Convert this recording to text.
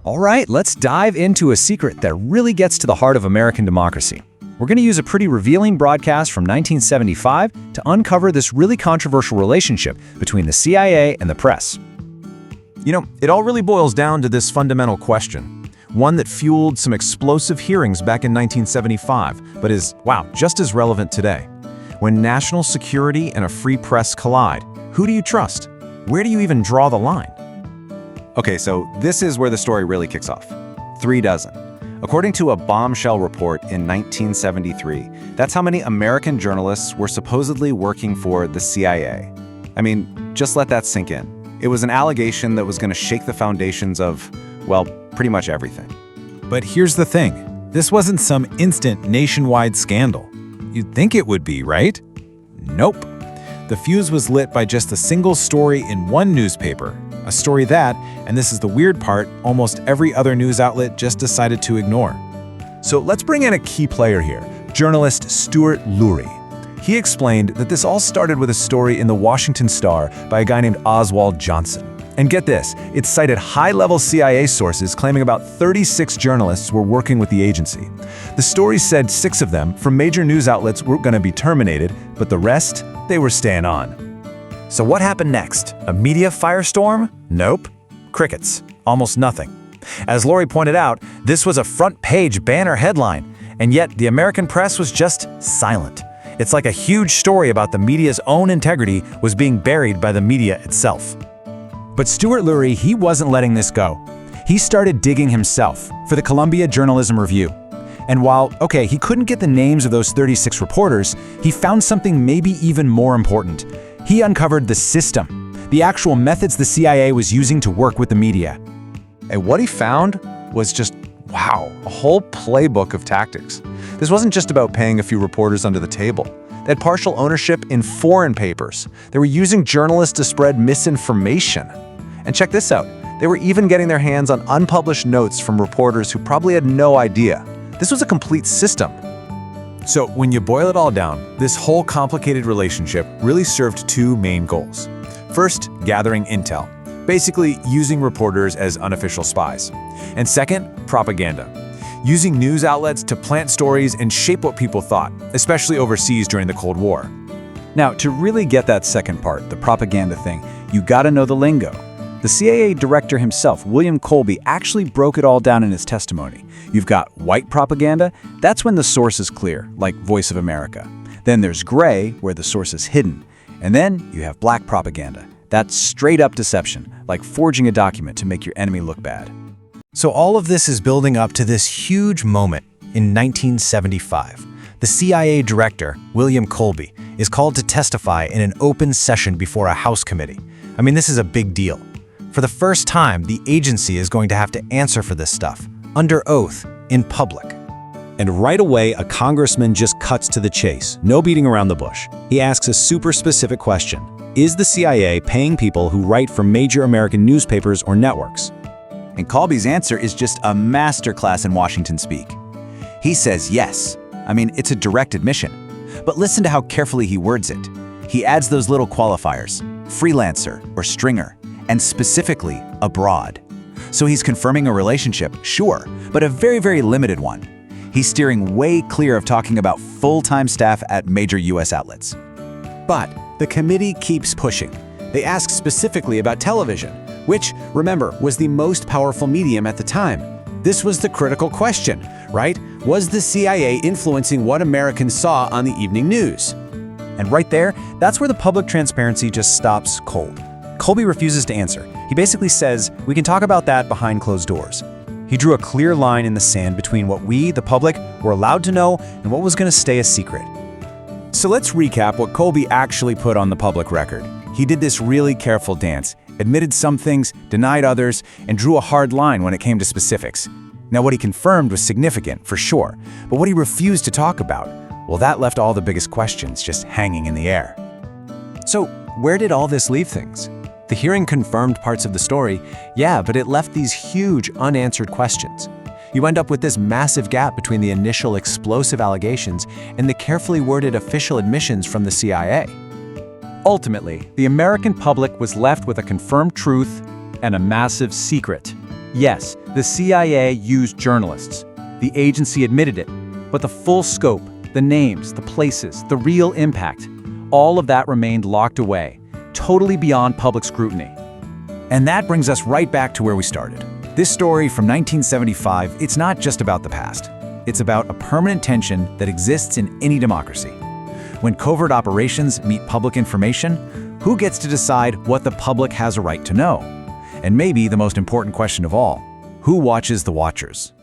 All right, let's dive into a secret that really gets to the heart of American democracy. We're going to use a pretty revealing broadcast from 1975 to uncover this really controversial relationship between the CIA and the press. You know, it all really boils down to this fundamental question, one that fueled some explosive hearings back in 1975, but is, wow, just as relevant today. When national security and a free press collide, who do you trust? Where do you even draw the line? Okay, so this is where the story really kicks off. 3 dozen. According to a bombshell report in 1973, that's how many American journalists were supposedly working for the CIA. I mean, just let that sink in. It was an allegation that was going to shake the foundations of, well, pretty much everything. But here's the thing. This wasn't some instant nationwide scandal. You'd think it would be, right? Nope. The fuse was lit by just a single story in one newspaper. A story that, and this is the weird part, almost every other news outlet just decided to ignore. So let's bring in a key player here, journalist Stuart Loory. He explained that this all started with a story in the Washington Star by a guy named Oswald Johnson. And get this, it cited high-level CIA sources claiming about 36 journalists were working with the agency. The story said 6 of them from major news outlets were going to be terminated, but the rest, they were staying on. So what happened next? A media firestorm? Nope. Crickets. Almost nothing. As Loory pointed out, this was a front-page banner headline, and yet the American press was just silent. It's like a huge story about the media's own integrity was being buried by the media itself. But Stuart Loory, he wasn't letting this go. He started digging himself for the Columbia Journalism Review. And while, okay, he couldn't get the names of those 36 reporters, he found something maybe even more important. He uncovered the system, the actual methods the CIA was using to work with the media. And what he found was just, wow, a whole playbook of tactics. This wasn't just about paying a few reporters under the table. They had partial ownership in foreign papers. They were using journalists to spread misinformation. And check this out. They were even getting their hands on unpublished notes from reporters who probably had no idea. This was a complete system. So when you boil it all down, this whole complicated relationship really served 2 main goals. First, gathering intel, basically using reporters as unofficial spies. And second, propaganda, using news outlets to plant stories and shape what people thought, especially overseas during the Cold War. Now, to really get that second part, the propaganda thing, you gotta know the lingo. The CIA director himself, William Colby, actually broke it all down in his testimony. You've got white propaganda, that's when the source is clear, like Voice of America. Then there's gray, where the source is hidden. And then you have black propaganda. That's straight-up deception, like forging a document to make your enemy look bad. So all of this is building up to this huge moment in 1975. The CIA director, William Colby, is called to testify in an open session before a House committee. I mean, this is a big deal. For the first time, the agency is going to have to answer for this stuff, under oath, in public. And right away, a congressman just cuts to the chase, no beating around the bush. He asks a super specific question. Is the CIA paying people who write for major American newspapers or networks? And Colby's answer is just a masterclass in Washington speak. He says yes. I mean, it's a direct admission. But listen to how carefully he words it. He adds those little qualifiers, freelancer or stringer, and specifically abroad. So he's confirming a relationship, sure, but a very, very limited one. He's steering way clear of talking about full-time staff at major US outlets. But the committee keeps pushing. They ask specifically about television, which, remember, was the most powerful medium at the time. This was the critical question, right? Was the CIA influencing what Americans saw on the evening news? And right there, that's where the public transparency just stops cold. Colby refuses to answer. He basically says, we can talk about that behind closed doors. He drew a clear line in the sand between what we, the public, were allowed to know and what was going to stay a secret. So let's recap what Colby actually put on the public record. He did this really careful dance, admitted some things, denied others, and drew a hard line when it came to specifics. Now, what he confirmed was significant, for sure, but what he refused to talk about, well, that left all the biggest questions just hanging in the air. So, where did all this leave things? The hearing confirmed parts of the story, yeah, but it left these huge unanswered questions. You end up with this massive gap between the initial explosive allegations and the carefully worded official admissions from the CIA. Ultimately, the American public was left with a confirmed truth and a massive secret. Yes, the CIA used journalists. The agency admitted it. But the full scope, the names, the places, the real impact, all of that remained locked away, totally beyond public scrutiny. And that brings us right back to where we started. This story from 1975, it's not just about the past. It's about a permanent tension that exists in any democracy. When covert operations meet public information, who gets to decide what the public has a right to know? And maybe the most important question of all, who watches the watchers?